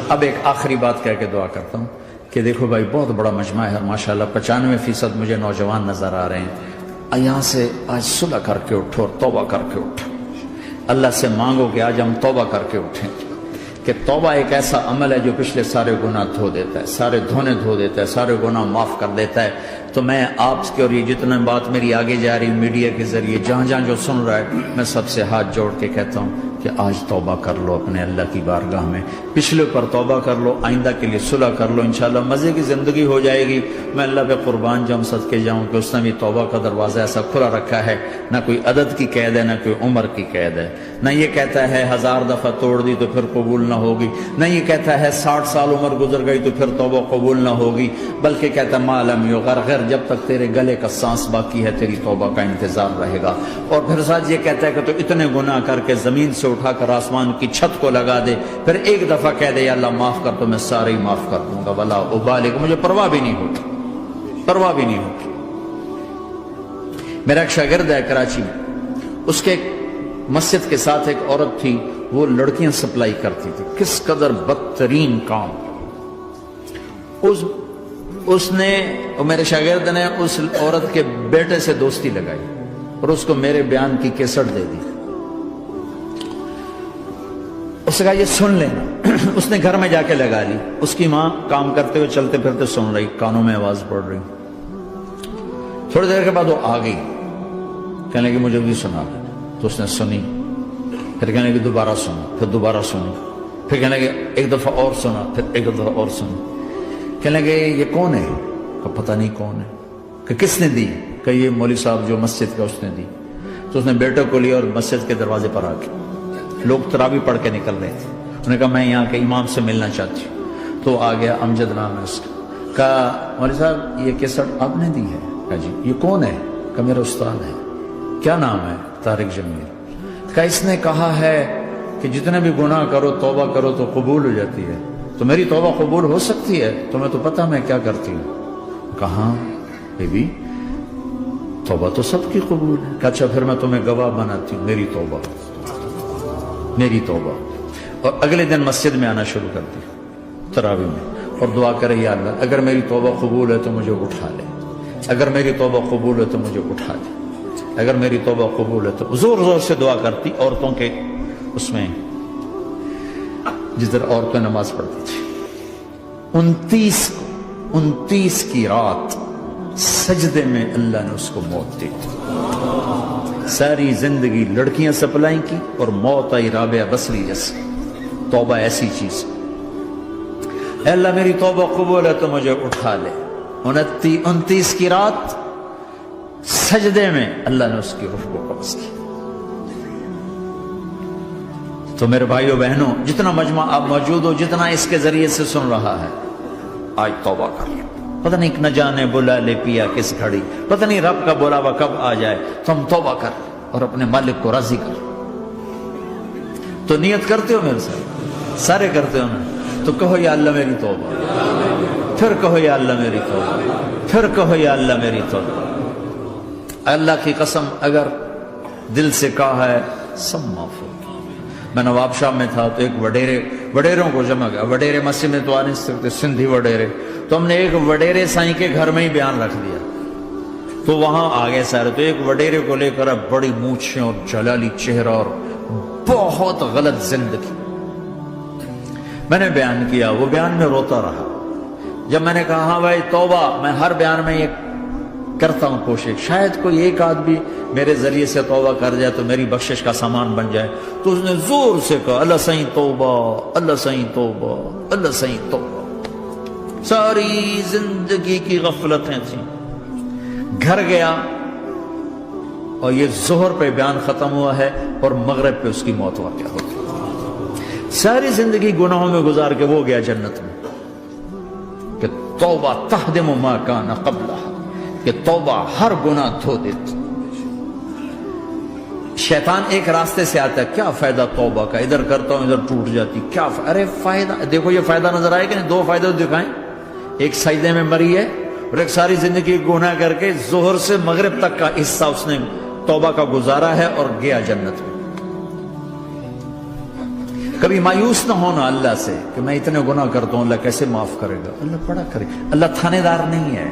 اب ایک آخری بات کہہ کے دعا کرتا ہوں کہ دیکھو بھائی بہت بڑا مجمع ہے ماشاءاللہ، 95% مجھے نوجوان نظر آ رہے ہیں۔ یہاں سے آج صلح کر کے اٹھو اور توبہ کر کے اٹھو، اللہ سے مانگو کہ آج ہم توبہ کر کے اٹھیں، کہ توبہ ایک ایسا عمل ہے جو پچھلے سارے گناہ دھو دیتا ہے، سارے دھونے دھو دیتا ہے، سارے گناہ معاف کر دیتا ہے۔ تو میں آپ کے اور یہ جتنا بات میری آگے جا رہی میڈیا کے ذریعے جہاں جہاں جو سن رہا ہے، میں سب سے ہاتھ جوڑ کے کہتا ہوں کہ آج توبہ کر لو اپنے اللہ کی بارگاہ میں، پچھلے پر توبہ کر لو، آئندہ کے لیے صلح کر لو، انشاءاللہ مزے کی زندگی ہو جائے گی۔ میں اللہ پہ قربان جاؤں، صدقے جاؤں کہ اس نے بھی توبہ کا دروازہ ایسا کھلا رکھا ہے، نہ کوئی عدد کی قید ہے، نہ کوئی عمر کی قید ہے، نہ یہ کہتا ہے 1000 دفعہ توڑ دی تو پھر قبول نہ ہوگی، نہ یہ کہتا ہے 60 سال عمر گزر گئی تو پھر توبہ قبول نہ ہوگی، بلکہ کہتا ہے ما لم یغرغر، جب تک تیرے گلے کا سانس باقی ہے تیری توبہ کا انتظار رہے گا۔ اور پھر ساتھ یہ کہتا ہے کہ تو اتنے گناہ کر کے زمین سے اٹھا کر آسمان کی چھت کو لگا دے، پھر ایک دفعہ کہہ دے یا اللہ معاف کر تو میں سارے ہی معاف کر دوں گا، ولا ابالغ، مجھے پرواہ بھی نہیں ہوگی، پرواہ بھی نہیں ہوگی۔ میرا ایک شاگرد ہے کراچی میں، اس کے مسجد کے ساتھ ایک عورت تھی، وہ لڑکیاں سپلائی کرتی تھی، کس قدر بدترین کام۔ اس نے، میرے شاگرد نے اس عورت کے بیٹے سے دوستی لگائی اور اس کو میرے بیان کی کیسٹ دے دی۔ اس نے کہا یہ سن لینا، اس نے گھر میں جا کے لگا لی، اس کی ماں کام کرتے ہوئے چلتے پھرتے سن رہی، کانوں میں آواز پڑ رہی۔ تھوڑی دیر کے بعد وہ آ گئی، کہنے لگی مجھے بھی سنا، تو اس نے سنی، پھر کہنے لگی دوبارہ سنا، پھر دوبارہ سنی، پھر کہنے لگی ایک دفعہ اور سنا، پھر ایک دفعہ اور سنی۔ کہنے لگے یہ کون ہے؟ کہ پتہ نہیں کون ہے۔ کہ کس نے دی؟ کہ یہ مولوی صاحب جو مسجد کا اس نے دی۔ تو اس نے بیٹے کو لیا اور مسجد کے دروازے پر آ کے، لوگ تراویح پڑھ کے نکل رہے تھے، انہوں نے کہا میں یہاں کے امام سے ملنا چاہتی ہوں۔ تو آ گیا، امجد نام ہے اس کا، کہا مولوی صاحب یہ کیسٹ آپ نے دی ہے؟ کہا جی۔ یہ کون ہے؟ کہ میرا استاد ہے۔ کیا نام ہے؟ طارق جمیل۔ کہا اس نے کہا ہے کہ جتنے بھی گناہ کرو توبہ کرو تو قبول ہو جاتی ہے، تو میری توبہ قبول ہو سکتی ہے؟ تمہیں تو پتہ میں کیا کرتی ہوں۔ کہا بی بی توبہ تو سب کی قبول ہے۔ کہا اچھا پھر میں تمہیں گواہ بناتی ہوں، میری توبہ، میری توبہ۔ اور اگلے دن مسجد میں آنا شروع کر دی تراویح میں، اور دعا کرے یا اللہ اگر میری توبہ قبول ہے تو مجھے اٹھا لے، اگر میری توبہ قبول ہے تو مجھے اٹھا لے، اگر میری توبہ قبول ہے تو زور زور سے دعا کرتی۔ عورتوں کے اس میں جس طرح عورتیں نماز پڑھتی تھی، 29 کی رات سجدے میں اللہ نے اس کو موت دی تھی۔ ساری زندگی لڑکیاں سپلائی کی اور موت آئی رابعہ بصری جیسے۔ توبہ ایسی چیز، اے اللہ میری توبہ قبول ہے تو مجھے اٹھا لے۔ 29 کی رات سجدے میں اللہ نے اس کی روح کو قبض کی۔ تو میرے بھائیوں بہنوں، جتنا مجمع آپ موجود ہو، جتنا اس کے ذریعے سے سن رہا ہے، آج توبہ کر لو۔ پتہ نہیں نہ جانے بلا لے پیا کس گھڑی، پتہ نہیں رب کا بلاوا کب آ جائے، تو ہم توبہ کر اور اپنے مالک کو راضی کر۔ تو نیت کرتے ہو میرے ساتھ؟ سارے کرتے ہو نا؟ تو کہو یا اللہ میری توبہ، پھر کہو یا اللہ میری توبہ، پھر کہو یا اللہ میری توبہ۔ اللہ کی قسم اگر دل سے کہا ہے سب معاف ہو۔ میں نواب شاہ میں تھا تو ایک وڈیروں کو جمع گیا، وڈیرے مسجد میں تو آ نہیں سکتے، سندھی وڈیرے، تو ہم نے ایک وڈیرے سائیں کے گھر میں ہی بیان رکھ دیا، تو وہاں آگے سارے، تو ایک وڈیرے کو لے کر بڑی مونچھیں اور جلالی چہرہ اور بہت غلط زندگی، میں نے بیان کیا، وہ بیان میں روتا رہا۔ جب میں نے کہا ہاں بھائی توبہ، میں ہر بیان میں یہ کرتا ہوں کوشش، شاید کوئی ایک آدمی میرے ذریعے سے توبہ کر جائے تو میری بخشش کا سامان بن جائے، تو اس نے زور سے کہا اللہ سائیں توبہ، اللہ سائیں توبہ، اللہ سائیں توبہ۔ ساری زندگی کی غفلتیں تھیں۔ گھر گیا اور یہ ظہر پہ بیان ختم ہوا ہے اور مغرب پہ اس کی موت واقع ہو گئی۔ ساری زندگی گناہوں میں گزار کے وہ گیا جنت میں، کہ توبہ تہدم ما کان قبلہ، کہ توبہ ہر گناہ دھو دیتی۔ شیطان ایک راستے سے آتا ہے، کیا فائدہ توبہ کا، ادھر کرتا ہوں ادھر ٹوٹ جاتی، کیا ارے فائدہ، دیکھو یہ فائدہ نظر آئے کہ نہیں؟ دو فائدے دکھائیں، ایک سجدے میں مری ہے اور ایک ساری زندگی گناہ کر کے ظہر سے مغرب تک کا حصہ اس نے توبہ کا گزارا ہے اور گیا جنت میں۔ کبھی مایوس نہ ہونا اللہ سے کہ میں اتنے گناہ کرتا ہوں، اللہ کیسے معاف کرے گا؟ اللہ بڑا کرے. اللہ تھانے دار نہیں ہے،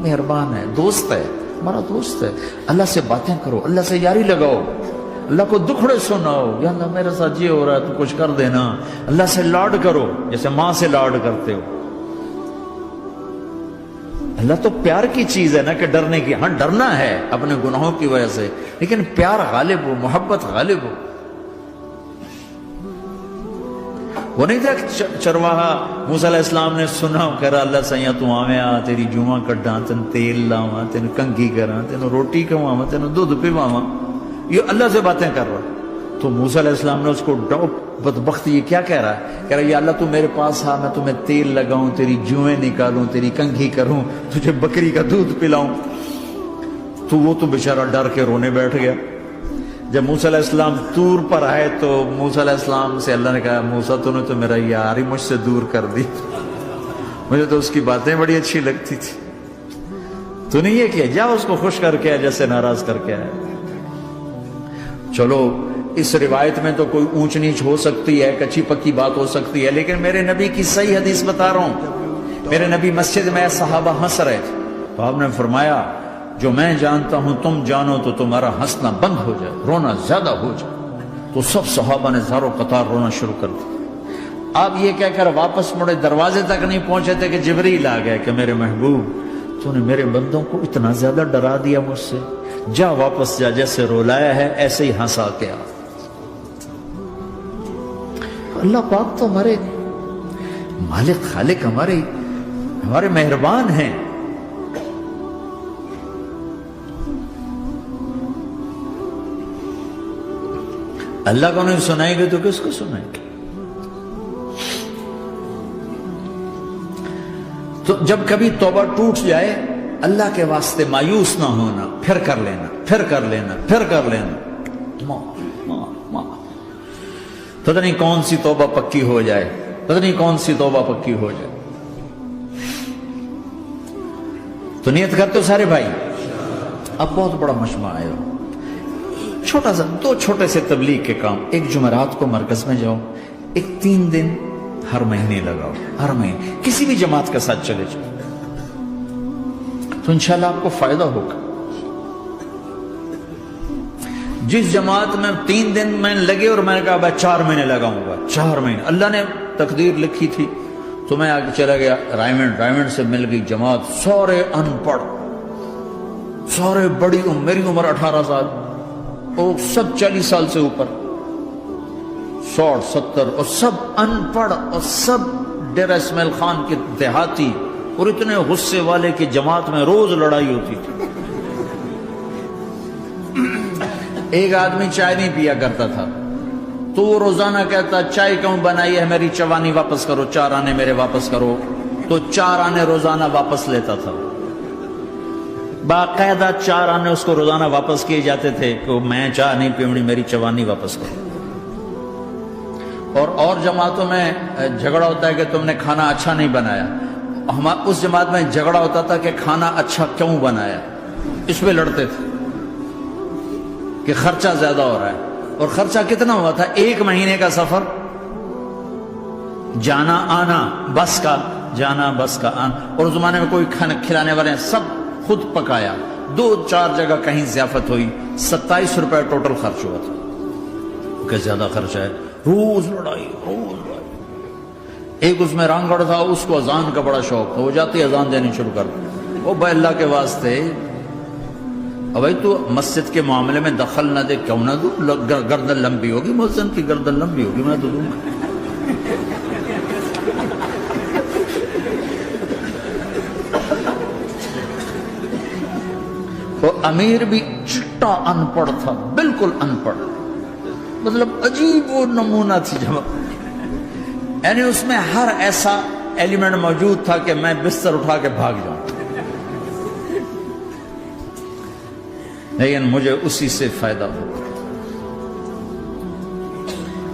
مہربان ہے، دوست ہے، ہمارا دوست ہے. اللہ سے باتیں کرو، اللہ سے یاری لگاؤ، اللہ کو دکھڑے سناؤ. یا اللہ میرے ساتھ یہ ہو رہا ہے تو کچھ کر دینا. اللہ سے لاڈ کرو جیسے ماں سے لاڈ کرتے ہو. اللہ تو پیار کی چیز ہے نا کہ ڈرنے کی. ہاں ڈرنا ہے اپنے گناہوں کی وجہ سے، لیکن پیار غالب ہو، محبت غالب ہو. وہ نہیں تھا چرواہا موسیٰ علیہ السلام نے سنا، کہہ رہا اللہ سیاں تو آویں آ، تیری جوہاں کڈاں، تین تیل لاواں، تین کنگھی کراں، تین روٹی کھواواں، تین دودھ پیواواں. یہ اللہ سے باتیں کر رہا. تو موسیٰ علیہ السلام نے اس کو بدبخت یہ کیا کہہ رہا ہے؟ کہہ رہا ہے یا اللہ تو میرے پاس آ، میں تمہیں تیل لگاؤں، تیری جوئیں نکالوں، تیری کنگھی کروں، تجھے بکری کا دودھ پلاؤں. تو وہ تو بیچارہ ڈر کے رونے بیٹھ گیا. جب موسیٰ علیہ السلام طور پر آئے تو موسیٰ علیہ السلام سے اللہ نے کہا موسیٰ تو نے تو میرا یار ہی مجھ سے دور کر دی، مجھے تو اس کی باتیں بڑی اچھی لگتی تھی. تو نے یہ کیا، جا اس کو خوش کر کے جیسے ناراض کر کے آئے. چلو اس روایت میں تو کوئی اونچ نیچ ہو سکتی ہے، کچی پکی بات ہو سکتی ہے، لیکن میرے نبی کی صحیح حدیث بتا رہا ہوں. میرے نبی مسجد میں صحابہ ہنس رہے تھے تو آپ نے فرمایا جو میں جانتا ہوں تم جانو تو تمہارا ہنسنا بند ہو جائے، رونا زیادہ ہو جائے. تو سب صحابہ نے زاروں قطار رونا شروع کر دیا. آپ یہ کہہ کر واپس مڑے، دروازے تک نہیں پہنچے تھے کہ جبریل آ گئے کہ میرے محبوب تو نے میرے بندوں کو اتنا زیادہ ڈرا دیا مجھ سے، جا واپس جا، جیسے رولایا ہے ایسے ہی ہنسا کے آ. اللہ پاک تو ہمارے مالک خالق، ہمارے مہربان ہیں. اللہ کو نہیں سنائیں گے تو کس کو سنائیں گے؟ تو جب کبھی توبہ ٹوٹ جائے اللہ کے واسطے مایوس نہ ہونا، پھر کر لینا، پھر کر لینا، پھر کر لینا. پتہ نہیں کون سی توبہ پکی ہو جائے، پتہ نہیں کون سی توبہ پکی ہو جائے. تو نیت کرتے ہو سارے بھائی؟ اب بہت بڑا مجمع آئے ہو، چھوٹا سا دو چھوٹے سے تبلیغ کے کام. ایک جمعرات کو مرکز میں جاؤ، ایک 3 دن ہر مہینے لگاؤ، ہر مہینے کسی بھی جماعت کے ساتھ چلے جاؤ تو انشاءاللہ آپ کو فائدہ ہوگا. جس جماعت میں 3 دن میں لگے اور میں نے کہا میں 4 مہینے لگاؤں گا، 4 مہینے اللہ نے تقدیر لکھی تھی تو میں آگے چلا گیا. رائمنڈ سے مل گئی جماعت، سارے ان پڑھ، سارے بڑی عمر، میری عمر 18 سال اور سب 40 سال سے اوپر، 60 70 اور سب ان پڑھ اور سب ڈیرہ اسماعیل خان کے دیہاتی، اور اتنے غصے والے کہ جماعت میں روز لڑائی ہوتی تھی. ایک آدمی چائے نہیں پیا کرتا تھا تو وہ روزانہ کہتا چائے کیوں بنائی ہے، میری چوانی واپس کرو، 4 آنے میرے واپس کرو. تو 4 آنے روزانہ واپس لیتا تھا، باقاعدہ 4 آنے اس کو روزانہ واپس کیے جاتے تھے کہ میں چائے نہیں پیوڑی، میری چوانی واپس کرو. اور جماعتوں میں جھگڑا ہوتا ہے کہ تم نے کھانا اچھا نہیں بنایا. اس جماعت میں جھگڑا ہوتا تھا کہ کھانا اچھا کیوں بنایا، اس پہ لڑتے تھے کہ خرچہ زیادہ ہو رہا ہے. اور خرچہ کتنا ہوا تھا؟ 1 مہینے کا سفر، جانا آنا، بس کا جانا بس کا آنا. اور اس زمانے میں کوئی کھانا کھلانے والے سب خود پکایا. 2-4 جگہ کہیں ضیافت ہوئی، 27 روپے ٹوٹل خرچ ہوا تھا. کہ زیادہ خرچہ ہے، روز لڑائی، روز لڑائی. ایک اس میں رانگڑ تھا، اس کو اذان کا بڑا شوق تھا، وہ جاتی اذان دینی شروع کر دی. وہ بھائی اللہ کے واسطے بھائی تو مسجد کے معاملے میں دخل نہ دے، کیوں نہ دوں؟ گردن لمبی ہوگی، مؤذن کی گردن لمبی ہوگی، میں تو دوں گا. وہ امیر بھی چٹا ان پڑھ تھا، بالکل ان پڑھ، مطلب عجیب وہ نمونہ تھی جماعت. یعنی اس میں ہر ایسا ایلیمنٹ موجود تھا کہ میں بستر اٹھا کے بھاگ جاؤں، لیکن مجھے اسی سے فائدہ ہو.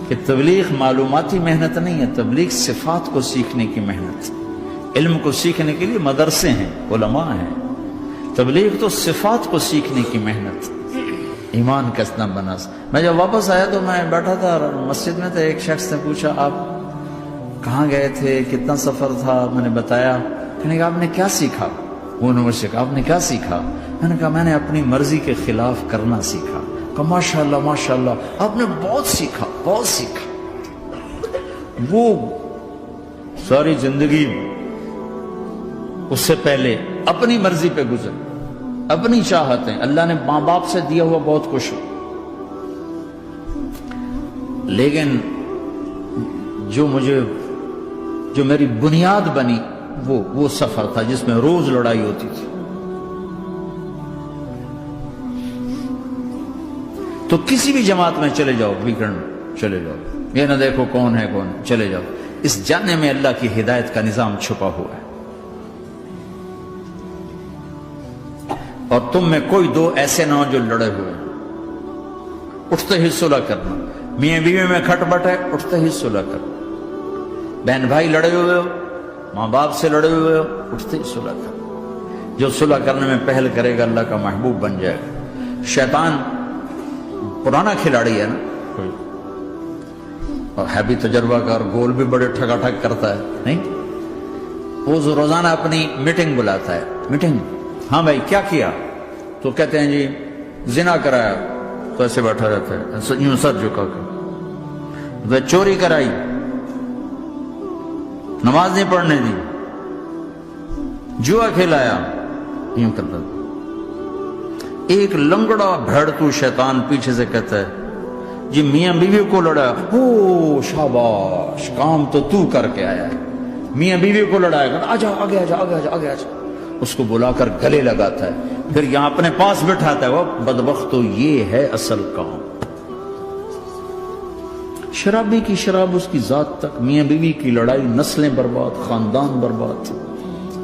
کہ تبلیغ معلوماتی محنت نہیں ہے، تبلیغ صفات کو سیکھنے کی محنت. علم کو سیکھنے کے لیے مدرسے ہیں، علماء ہیں، تبلیغ تو صفات کو سیکھنے کی محنت. ایمان کسنا بنا. میں جب واپس آیا تو میں بیٹھا تھا مسجد میں، تو ایک شخص نے پوچھا آپ کہاں گئے تھے، کتنا سفر تھا؟ میں نے بتایا. میں نے کہا آپ نے کیا سیکھا؟ وہ نے مجھ سے کہا آپ نے کیا سیکھا؟ میں نے کہا میں نے اپنی مرضی کے خلاف کرنا سیکھا. کہا ماشاءاللہ ماشاءاللہ، آپ نے بہت سیکھا بہت سیکھا. وہ ساری زندگی اس سے پہلے اپنی مرضی پہ گزر، اپنی چاہتیں، اللہ نے ماں باپ سے دیا ہوا بہت کچھ، لیکن جو میری بنیاد بنی وہ سفر تھا جس میں روز لڑائی ہوتی تھی. تو کسی بھی جماعت میں چلے جاؤ، ویکنڈ میں چلے جاؤ، یہ نہ دیکھو کون ہے کون، چلے جاؤ. اس جاننے میں اللہ کی ہدایت کا نظام چھپا ہوا ہے. اور تم میں کوئی دو ایسے نہ ہو جو لڑے ہوئے، اٹھتے ہی صلح کرنا. میاں بیوی میں کھٹ بٹ ہے، اٹھتے ہی صلح کرنا. بہن بھائی لڑے ہوئے ہو، ماں باپ سے لڑے ہوئے ہو، اٹھتے ہی صلح کرنا. جو صلح کرنے میں پہل کرے گا اللہ کا محبوب بن جائے گا. شیطان پرانا کھلاڑی ہے نا کوئی، اور ہے بھی تجربہ کار، گول بھی بڑے ٹھگا ٹھگ کرتا ہے نہیں. وہ روزانہ اپنی میٹنگ بلاتا ہے. میٹنگ، ہاں بھائی کیا کیا؟ تو کہتے ہیں جی زنا کرایا، تو ایسے بیٹھا رہتا ہے یوں سر جھکا کے. چوری کرائی، نماز نہیں پڑھنے دی، جوا کھلایا، یوں کرتا. ایک لنگڑا بھیڑتو شیطان پیچھے سے کہتا ہے جی میاں بیوی کو لڑایا، او شاباش کام تو کر کے آیا ہے. میاں بیوی کو لڑایا، آجا آگے آجا آگے آجا آگے آجا. اس کو بلا کر گلے لگاتا ہے، پھر یہاں اپنے پاس بٹھاتا ہے. وہ بدبختو یہ ہے اصل کام. شرابی کی شراب اس کی ذات تک، میاں بیوی کی لڑائی، نسلیں برباد، خاندان برباد،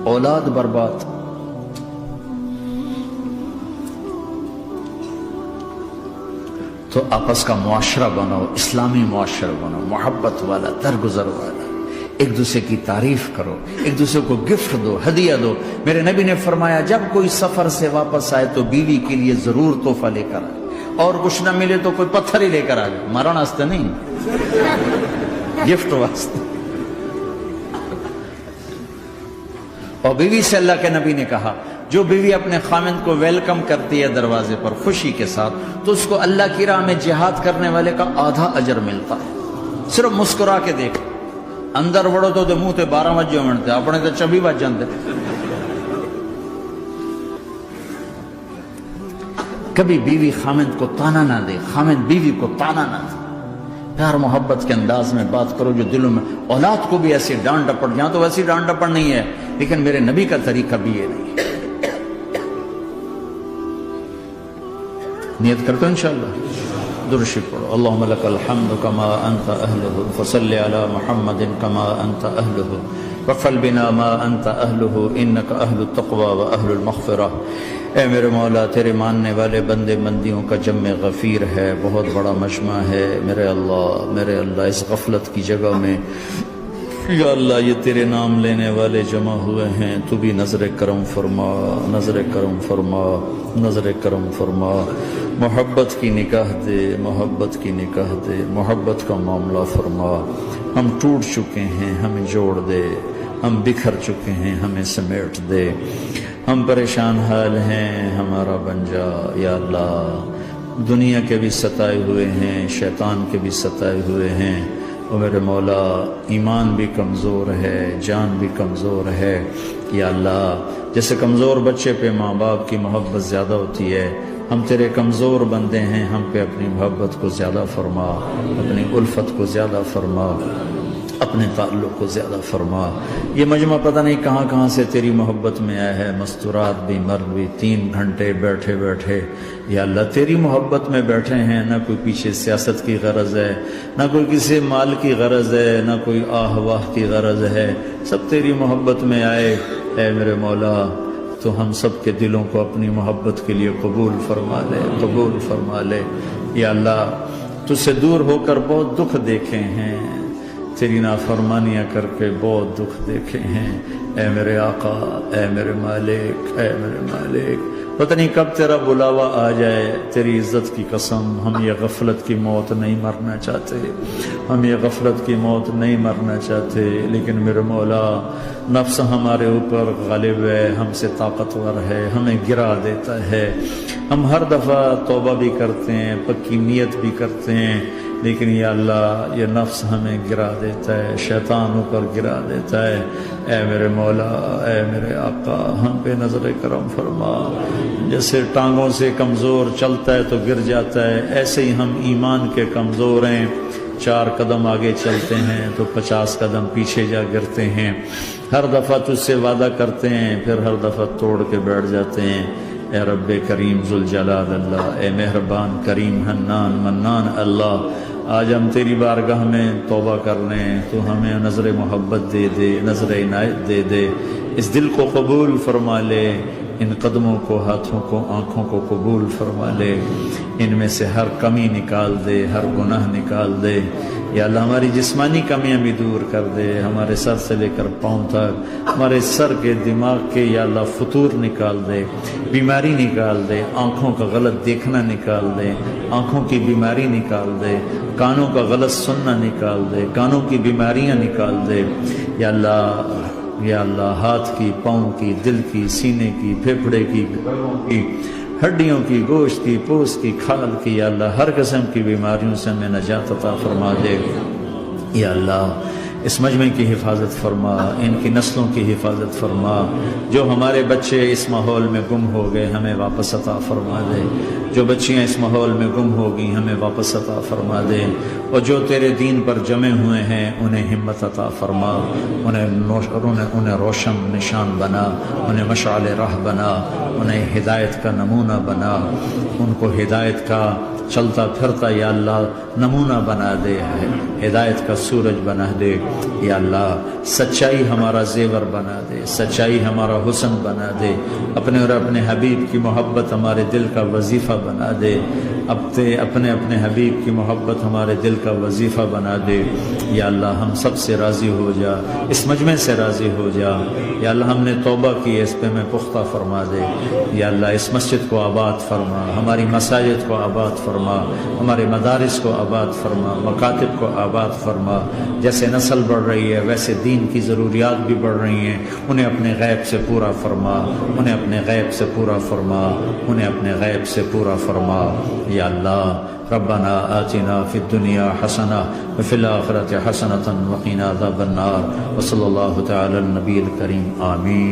اولاد برباد. تو آپس کا معاشرہ بناؤ، اسلامی معاشرہ بناؤ، محبت والا، درگزر والا. ایک دوسرے کی تعریف کرو، ایک دوسرے کو گفٹ دو، ہدیہ دو. میرے نبی نے فرمایا جب کوئی سفر سے واپس آئے تو بیوی کے لیے ضرور تحفہ لے کر آئے، اور کچھ نہ ملے تو کوئی پتھر ہی لے کر آئے. مارن واسطے نہیں، گفٹ واسطے. اور بیوی سے اللہ کے نبی نے کہا جو بیوی اپنے خامند کو ویلکم کرتی ہے دروازے پر خوشی کے ساتھ، تو اس کو اللہ کی راہ میں جہاد کرنے والے کا آدھا اجر ملتا ہے. صرف مسکرا کے دیکھ. اندر وڑو تو منہ تے 12 بجے منتے، اپنے تو 24 بج جاندے. کبھی بیوی خامند کو تانا نہ دے، خامند بیوی کو تانا نہ دے. پیار محبت کے انداز میں بات کرو جو دلوں میں. اولاد کو بھی ایسی ڈانٹ ڈپٹ، یہاں تو ویسی ڈانٹ ڈپٹ نہیں ہے، لیکن میرے نبی کا طریقہ بھی یہ نہیں ہے. نیت کرتے انشاءاللہ. درشی پڑھو. اللہم لک الحمد کما انت اہلہ فصل علی محمد کما انت اہلہ وفل بنا ما انت اہلہ انک اہل التقوی و اہل المغفرہ. اے میرے مولا تیرے ماننے والے بندے بندیوں کا جمع غفیر ہے، بہت بڑا مجمع ہے. میرے اللہ اس غفلت کی جگہ میں یا اللہ یہ تیرے نام لینے والے جمع ہوئے ہیں، تو بھی نظر کرم فرما، نظر کرم فرما، نظر کرم فرما. محبت کی نکاح دے، محبت کی نکاح دے، محبت کا معاملہ فرما. ہم ٹوٹ چکے ہیں، ہمیں جوڑ دے. ہم بکھر چکے ہیں، ہمیں سمیٹ دے. ہم پریشان حال ہیں، ہمارا بن جا یا اللہ. دنیا کے بھی ستائے ہوئے ہیں، شیطان کے بھی ستائے ہوئے ہیں. اور میرے مولا ایمان بھی کمزور ہے، جان بھی کمزور ہے یا اللہ. جیسے کمزور بچے پہ ماں باپ کی محبت زیادہ ہوتی ہے، ہم تیرے کمزور بندے ہیں، ہم پہ اپنی محبت کو زیادہ فرما، اپنی الفت کو زیادہ فرما، اپنے تعلق کو زیادہ فرما. یہ مجمع پتہ نہیں کہاں کہاں سے تیری محبت میں آیا ہے. مستورات بھی، مرد بھی، 3 گھنٹے بیٹھے بیٹھے یا اللہ تیری محبت میں بیٹھے ہیں. نہ کوئی پیچھے سیاست کی غرض ہے، نہ کوئی کسی مال کی غرض ہے، نہ کوئی آہ واہ کی غرض ہے. سب تیری محبت میں آئے. اے میرے مولا تو ہم سب کے دلوں کو اپنی محبت کے لیے قبول فرما لے، قبول فرما لے یا اللہ. تجھ سے دور ہو کر بہت دکھ دیکھے ہیں، تیری نافرمانیاں کر کے بہت دکھ دیکھے ہیں. اے میرے آقا، اے میرے مالک، اے میرے مالک پتہ نہیں کب تیرا بلاوا آ جائے، تیری عزت کی قسم ہم یہ غفلت کی موت نہیں مرنا چاہتے، ہم یہ غفلت کی موت نہیں مرنا چاہتے، لیکن میرے مولا نفس ہمارے اوپر غالب ہے، ہم سے طاقتور ہے، ہمیں گرا دیتا ہے۔ ہم ہر دفعہ توبہ بھی کرتے ہیں، پکی نیت بھی کرتے ہیں، لیکن یا اللہ یہ نفس ہمیں گرا دیتا ہے، شیطان اوپر گرا دیتا ہے۔ اے میرے مولا، اے میرے آقا، ہم پہ نظر کرم فرما۔ جیسے ٹانگوں سے کمزور چلتا ہے تو گر جاتا ہے، ایسے ہی ہم ایمان کے کمزور ہیں، 4 قدم آگے چلتے ہیں تو 50 قدم پیچھے جا گرتے ہیں۔ ہر دفعہ تجھ سے وعدہ کرتے ہیں، پھر ہر دفعہ توڑ کے بیٹھ جاتے ہیں۔ اے رب کریم ذوالجلال اللہ، اے مہربان کریم حنان منان اللہ، آج ہم تیری بارگاہ میں توبہ کر لیں، تو ہمیں نظر محبت دے دے، نظر عنایت دے دے، اس دل کو قبول فرما لے، ان قدموں کو، ہاتھوں کو، آنکھوں کو قبول فرما لے، ان میں سے ہر کمی نکال دے، ہر گناہ نکال دے۔ یا اللہ ہماری جسمانی کمیاں بھی دور کر دے، ہمارے سر سے لے کر پاؤں تک، ہمارے سر کے دماغ کے یا اللہ فطور نکال دے، بیماری نکال دے، آنکھوں کا غلط دیکھنا نکال دے، آنکھوں کی بیماری نکال دے، کانوں کا غلط سننا نکال دے، کانوں کی بیماریاں نکال دے۔ یا اللہ، یا اللہ ہاتھ کی، پاؤں کی، دل کی، سینے کی، پھیپھڑے کی، گردوں کی، ہڈیوں کی، گوشت کی، پوست کی، کھال کی، یا اللہ ہر قسم کی بیماریوں سے ہمیں نجات عطا فرما دے۔ یا اللہ اس مجمع کی حفاظت فرما، ان کی نسلوں کی حفاظت فرما۔ جو ہمارے بچے اس ماحول میں گم ہو گئے ہمیں واپس عطا فرما دے، جو بچیاں اس ماحول میں گم ہو گئی ہمیں واپس عطا فرما دے، اور جو تیرے دین پر جمع ہوئے ہیں انہیں ہمت عطا فرما، انہیں روشن نشان بنا، انہیں مشعل راہ بنا، انہیں ہدایت کا نمونہ بنا، ان کو ہدایت کا چلتا پھرتا یا اللہ نمونہ بنا دے، ہدایت کا سورج بنا دے۔ یا اللہ سچائی ہمارا زیور بنا دے، سچائی ہمارا حسن بنا دے، اپنے اور اپنے حبیب کی محبت ہمارے دل کا وظیفہ بنا دے، اپنے حبیب کی محبت ہمارے دل کا وظیفہ بنا دے۔ یا اللہ ہم سب سے راضی ہو جا، اس مجمع سے راضی ہو جا۔ یا اللہ ہم نے توبہ کی، اس پہ میں پختہ فرما دے۔ یا اللہ اس مسجد کو آباد فرما، ہماری مساجد کو آباد فرما، ہمارے مدارس کو آباد فرما، مکاتب کو آباد فرما۔ جیسے نسل بڑھ رہی ہے ویسے دین کی ضروریات بھی بڑھ رہی ہیں، انہیں اپنے غیب سے پورا فرما، انہیں اپنے غیب سے پورا فرما، انہیں اپنے غیب سے پورا فرما۔ یا اللہ ربنا آتنا فی الدنیا حسنہ وفی الآخرۃ حسنۃ وقنا عذاب النار، وصلی اللہ تعالی النبی الکریم، آمین۔